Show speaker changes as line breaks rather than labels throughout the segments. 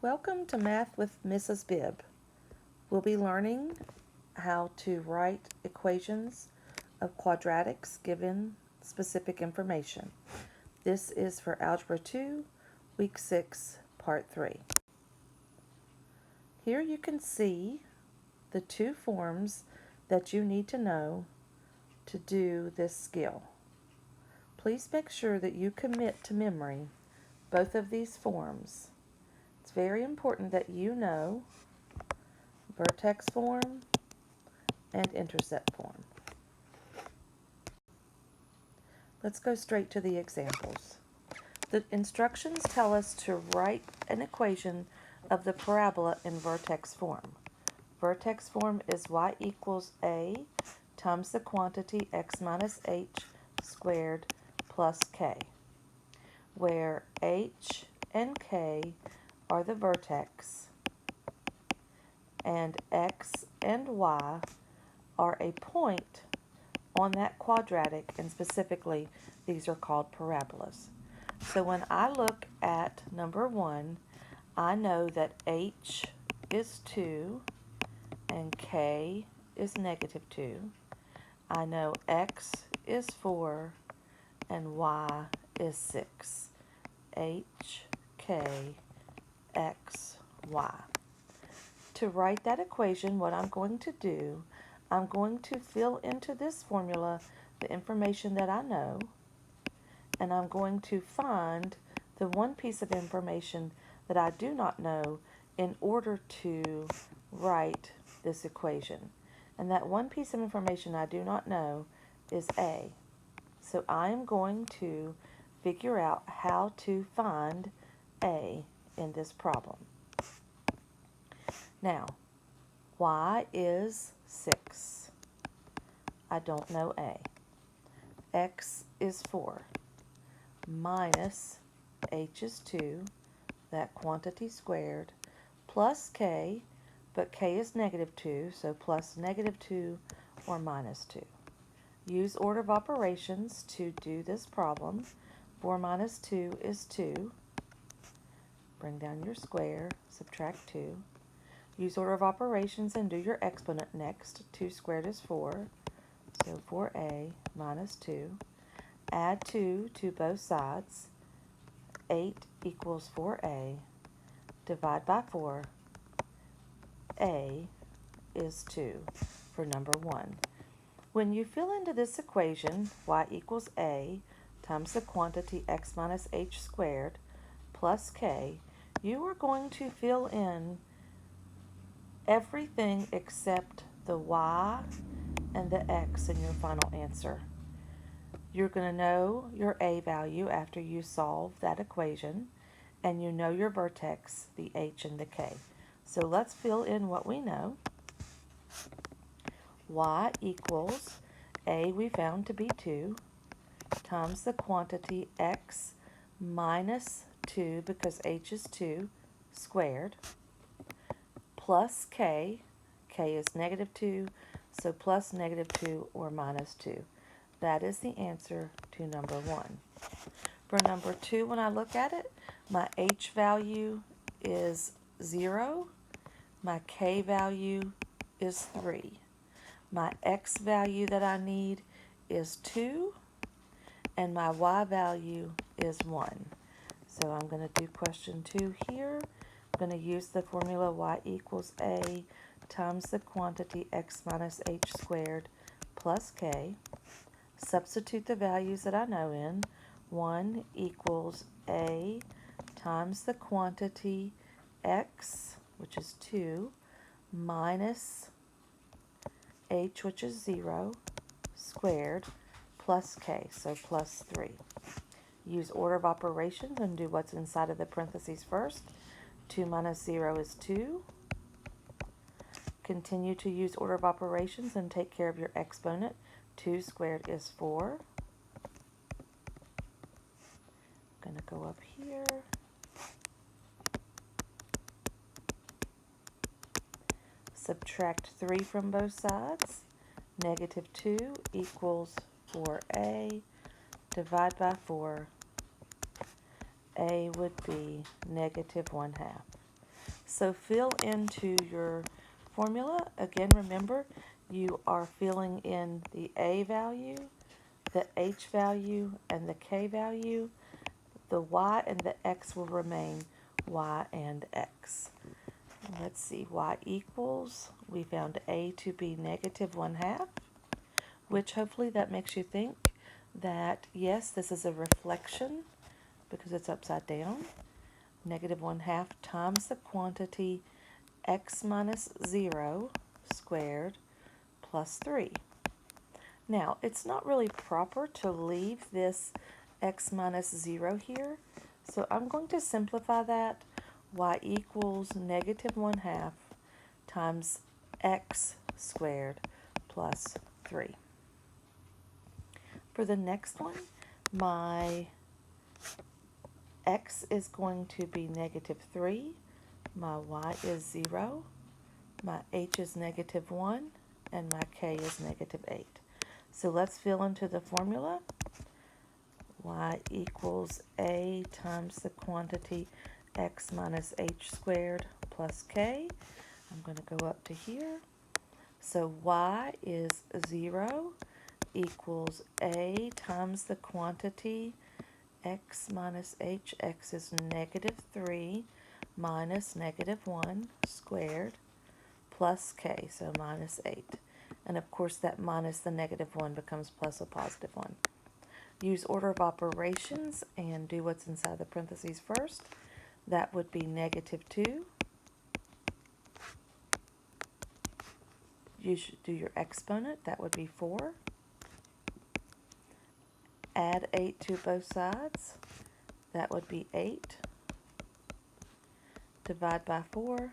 Welcome to Math with Mrs. Bibb. We'll be learning how to write equations of quadratics given specific information. This is for Algebra 2, Week 6, Part 3. Here you can see the two forms that you need to know to do this skill. Please make sure that you commit to memory both of these forms. It's very important that you know vertex form and intercept form. Let's go straight to the examples. The instructions tell us to write an equation of the parabola in vertex form. Vertex form is y equals a times the quantity x minus h squared plus k, where h and k are the vertex, and x and y are a point on that quadratic, and specifically, these are called parabolas. So when I look at number 1, I know that h is 2 and k is negative 2. I know x is 4 and y is 6. H, k, x, y. To write that equation, what I'm going to do, I'm going to fill into this formula the information that I know, and I'm going to find the one piece of information that I do not know in order to write this equation. And that one piece of information I do not know is a. So I am going to figure out how to find a in this problem. Now, y is 6. I don't know a. X is 4. Minus h is 2, that quantity squared, plus k, but k is negative 2, so plus negative 2 or minus 2. Use order of operations to do this problem. 4 minus 2 is 2. Bring down your square, subtract 2. Use order of operations and do your exponent next. 2 squared is 4, so 4a minus 2. Add 2 to both sides. 8 equals 4a. Divide by 4. A is 2 for number 1. When you fill into this equation, y equals a times the quantity x minus h squared plus k, you are going to fill in everything except the y and the x in your final answer. You're going to know your a value after you solve that equation, and you know your vertex, the h and the k. So let's fill in what we know. Y equals a we found to be 2 times the quantity x minus 2, because h is 2, squared, plus k. K is negative 2, so plus negative 2 or minus 2. That is the answer to number 1. For number 2, when I look at it, my h value is 0. My k value is 3. My x value that I need is 2. And my y value is 1. So I'm going to do question 2 here. I'm going to use the formula y equals a times the quantity x minus h squared plus k. Substitute the values that I know in. 1 equals a times the quantity x, which is 2, minus h, which is 0, squared, plus k, so plus 3. Use order of operations and do what's inside of the parentheses first. 2 minus 0 is 2. Continue to use order of operations and take care of your exponent. 2 squared is 4. I'm going to go up here. Subtract 3 from both sides. Negative 2 equals 4a. Divide by 4. A would be negative 1/2. So fill into your formula. Again, remember, you are filling in the A value, the H value, and the K value. The Y and the X will remain Y and X. Let's see, Y equals, we found A to be negative 1/2, which hopefully that makes you think that, yes, this is a reflection because it's upside down. Negative 1/2 times the quantity x minus 0 squared plus 3. Now, it's not really proper to leave this x minus 0 here, so I'm going to simplify that. Y equals negative 1/2 times x squared plus 3. For the next one, my x is going to be negative 3, my y is 0, my h is negative 1, and my k is negative 8. So let's fill into the formula. Y equals a times the quantity x minus h squared plus k. I'm going to go up to here. So y is 0 equals a times the quantity x minus h. X is negative 3 minus negative 1 squared plus k, so minus 8. And of course that minus the negative 1 becomes plus a positive 1. Use order of operations and do what's inside the parentheses first. That would be negative 2. You should do your exponent. That would be 4. Add 8 to both sides. That would be 8. Divide by 4.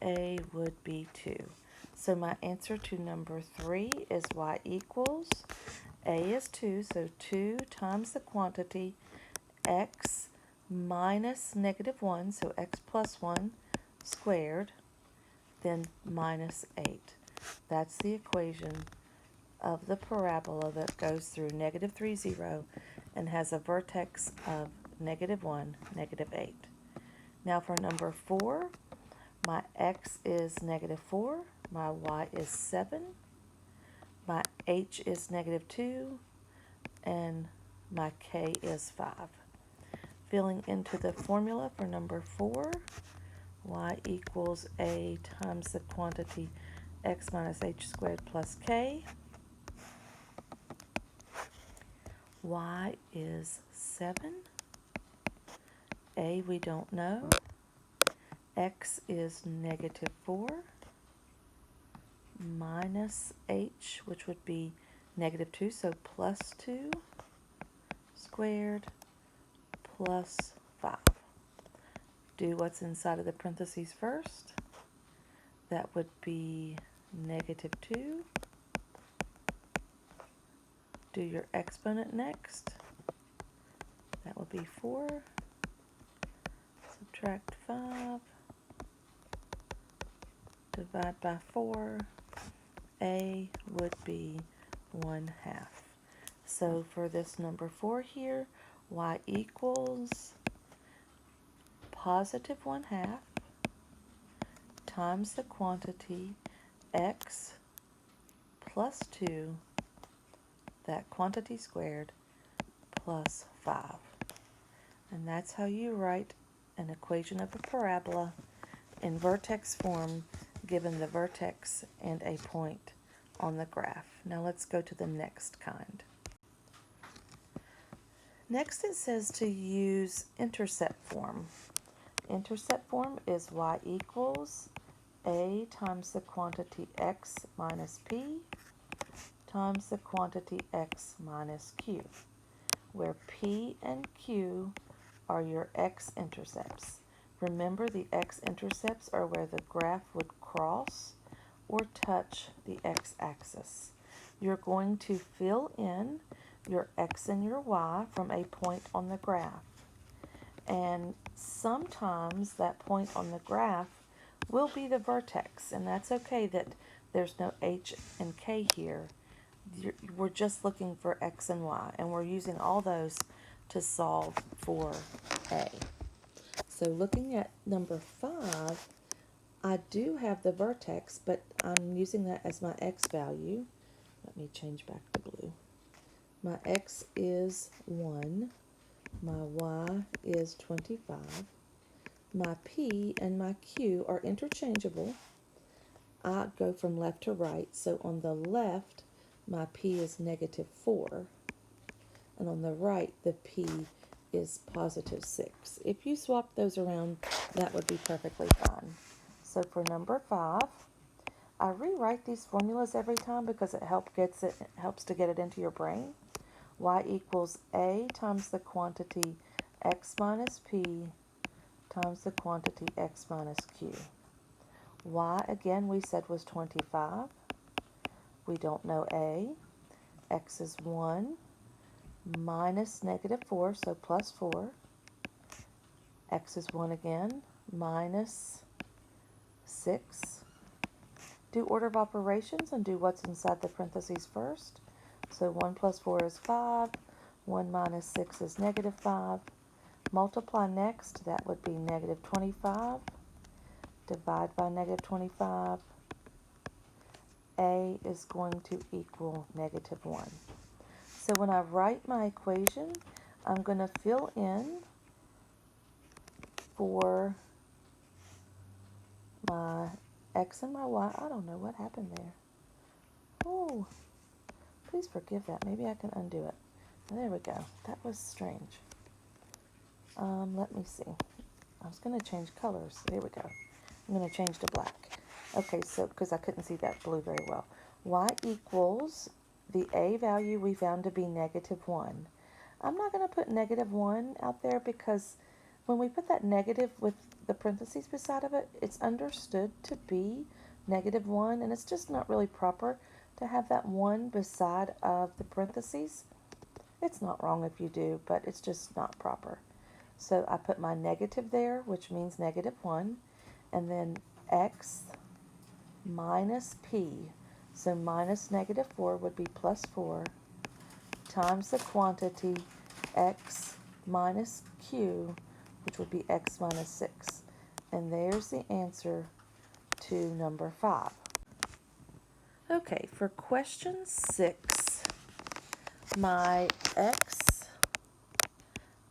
A would be 2. So my answer to number 3 is y equals, A is 2, so 2 times the quantity x minus negative 1, so x plus 1 squared, then minus 8. That's the equation of the parabola that goes through negative 3, 0, and has a vertex of negative 1, negative 8. Now for number 4, my x is negative 4, my y is 7, my h is negative 2, and my k is 5. Filling into the formula for number 4, y equals a times the quantity x minus h squared plus k. Y is 7. A we don't know. X is negative 4 minus h, which would be negative 2, so plus 2 squared plus 5. Do what's inside of the parentheses first. That would be negative 2. Do your exponent next. That would be 4. Subtract 5. Divide by 4. A would be 1/2. So for this number 4 here, y equals positive 1/2 times the quantity x plus 2, that quantity squared, plus 5. And that's how you write an equation of a parabola in vertex form given the vertex and a point on the graph. Now let's go to the next kind. Next it says to use intercept form. Intercept form is y equals a times the quantity x minus p times the quantity x minus q, where p and q are your x-intercepts. Remember, the x-intercepts are where the graph would cross or touch the x-axis. You're going to fill in your x and your y from a point on the graph. And sometimes that point on the graph will be the vertex, and that's okay that there's no h and k here. We're just looking for x and y, and we're using all those to solve for a. So looking at number 5, I do have the vertex, but I'm using that as my x value. Let me change back to blue. My x is 1. My y is 25. My p and my q are interchangeable. I go from left to right, so on the left, my p is negative 4. And on the right, the p is positive 6. If you swap those around, that would be perfectly fine. So for number 5, I rewrite these formulas every time because it helps to get it into your brain. Y equals A times the quantity x minus p times the quantity x minus q. Y, again, we said was 25. We don't know A. X is 1 minus negative 4, so plus 4. X is 1 again, minus 6. Do order of operations and do what's inside the parentheses first. So 1 plus 4 is 5. 1 minus 6 is negative 5. Multiply next, that would be negative 25. Divide by negative 25. A is going to equal negative 1. So when I write my equation, I'm going to fill in for my x and my y. I don't know what happened there. Oh, please forgive that. Maybe I can undo it. There we go. That was strange. Let me see. I was going to change colors. There we go. I'm going to change to black. Okay, so because I couldn't see that blue very well. Y equals the A value we found to be negative 1. I'm not going to put negative 1 out there because when we put that negative with the parentheses beside of it, it's understood to be negative 1, and it's just not really proper to have that 1 beside of the parentheses. It's not wrong if you do, but it's just not proper. So I put my negative there, which means negative 1, and then x minus p. So minus negative 4 would be plus 4 times the quantity x minus q, which would be x minus 6. And there's the answer to number 5. Okay, for question 6, my x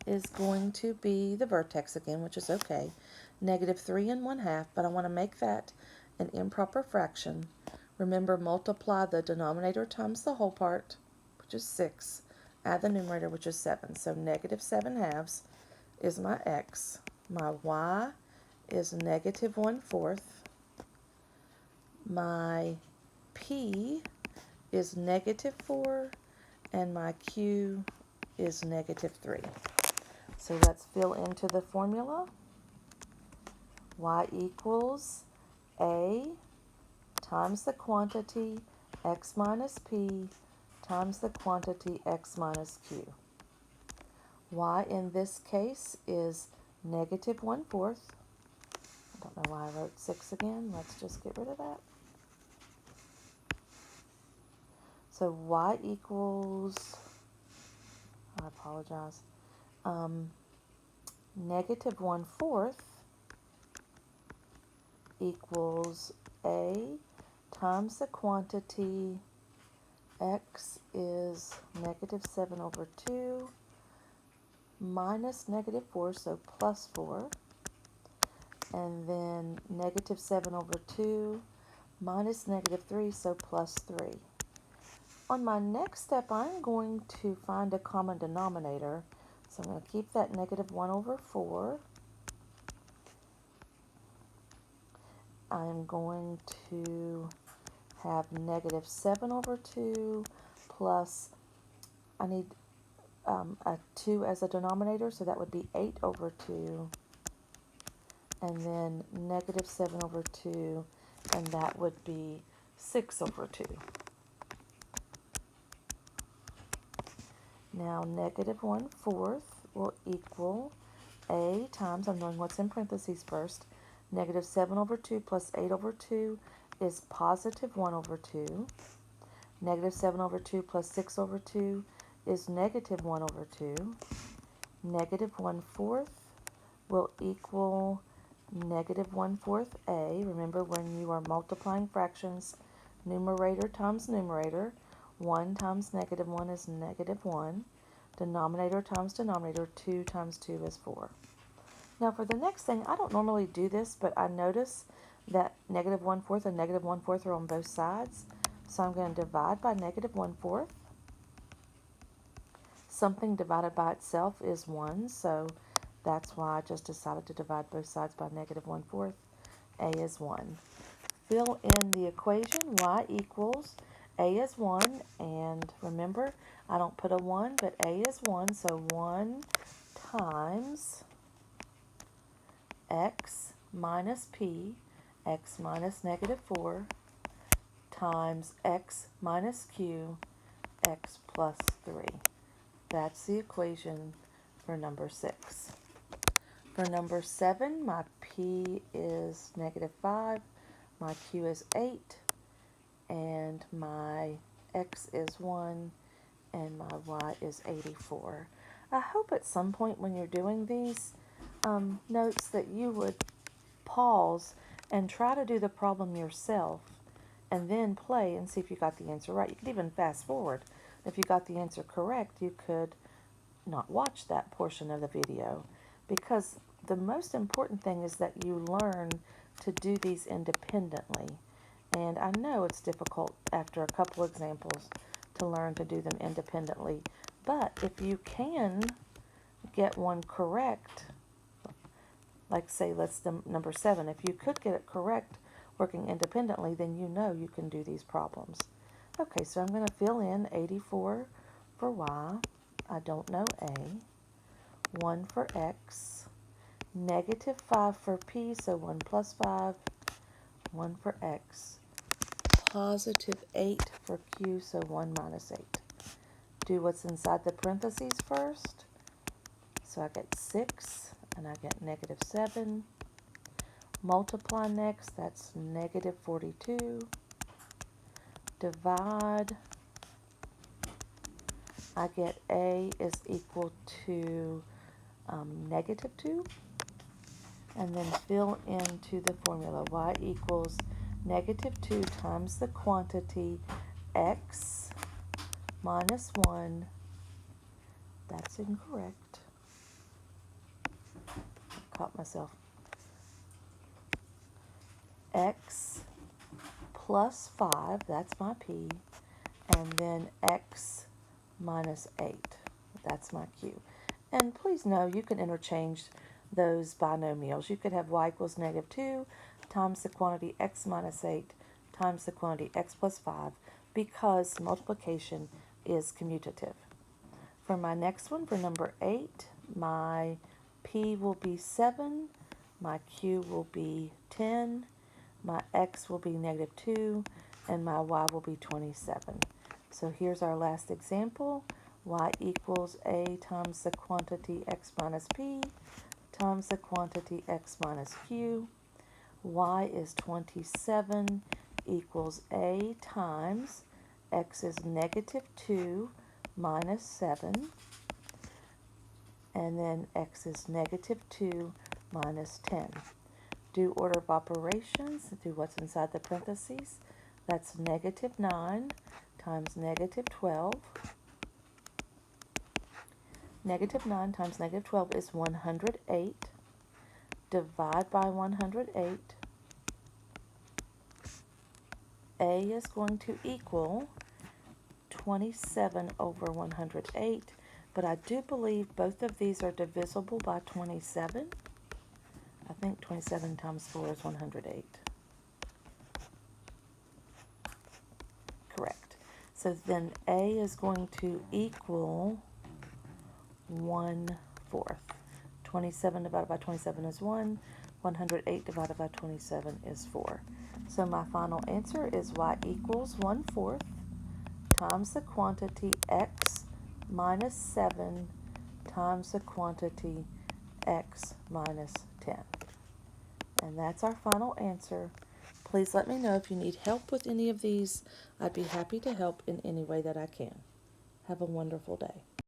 is going to be the vertex again, which is okay, negative 3 1/2, but I want to make that an improper fraction. Remember, multiply the denominator times the whole part, which is 6, add the numerator, which is 7. So negative 7/2 is my x. My y is negative 1/4. My p is negative 4, and my q is negative 3. So let's fill into the formula. Y equals A times the quantity x minus p times the quantity x minus q. Y in this case is negative 1/4. I don't know why I wrote 6 again. Let's just get rid of that. So y equals, I apologize, negative 1/4 equals A times the quantity x is negative 7/2 minus negative 4, so plus 4, and then negative 7/2 minus negative 3, so plus 3. On my next step, I'm going to find a common denominator. So I'm going to keep that negative 1/4. I'm going to have negative 7/2 plus, I need a 2 as a denominator, so that would be 8/2. And then negative 7/2, and that would be 6/2. Now, negative 1/4 will equal A times, I'm knowing what's in parentheses first, negative 7/2 plus 8/2 is positive 1/2. Negative 7/2 plus 6/2 is negative 1/2. Negative 1/4 will equal negative 1/4 a. Remember, when you are multiplying fractions, numerator times numerator, 1 times negative 1 is negative 1. Denominator times denominator, 2 times 2 is 4. Now for the next thing, I don't normally do this, but I notice that negative 1/4 and negative 1/4 are on both sides. So I'm going to divide by negative 1/4. Something divided by itself is 1, so that's why I just decided to divide both sides by negative 1/4. A is 1. Fill in the equation. Y equals, A is 1, and remember, I don't put a 1, but A is 1, so 1 times x minus p, x minus negative 4, times x minus q, x plus 3. That's the equation for number 6. For number 7, my p is negative 5, my q is 8, and my x is 1, and my y is 84. I hope at some point when you're doing these notes that you would pause and try to do the problem yourself and then play and see if you got the answer right. You could even fast forward. If you got the answer correct, you could not watch that portion of the video, because the most important thing is that you learn to do these independently. And I know it's difficult after a couple examples to learn to do them independently, but if you can get one correct, like say let's number 7, if you could get it correct working independently, then you know you can do these problems. Okay, so I'm going to fill in 84 for y. I don't know a. 1 for x. Negative 5 for p, so 1 plus 5. 1 for x. Positive 8 for q, so 1 minus 8. Do what's inside the parentheses first. So I get 6, and I get negative 7. Multiply next, that's negative 42. Divide. I get a is equal to negative 2. And then fill into the formula. Y equals negative 2 times the quantity x minus 1. That's incorrect. I caught myself. X plus 5, that's my p. And then x minus 8, that's my q. And please know you can interchange those binomials. You could have y equals negative 2 times the quantity x minus 8 times the quantity x plus 5, because multiplication is commutative. For my next one, for number 8, my p will be 7, my q will be 10, my x will be negative 2, and my y will be 27. So here's our last example. Y equals a times the quantity x minus p times the quantity x minus q. Y is 27 equals a times x is negative 2 minus 7, and then x is negative 2 minus 10. Do order of operations, do what's inside the parentheses. That's negative 9 times negative 12. Negative 9 times negative 12 is 108. Divide by 108. A is going to equal 27 over 108, but I do believe both of these are divisible by 27. I think 27 times 4 is 108. Correct. So then A is going to equal 1/4. 27 divided by 27 is 1. 108 divided by 27 is 4. So my final answer is y equals 1/4 times the quantity x minus 7 times the quantity x minus 10. And that's our final answer. Please let me know if you need help with any of these. I'd be happy to help in any way that I can. Have a wonderful day.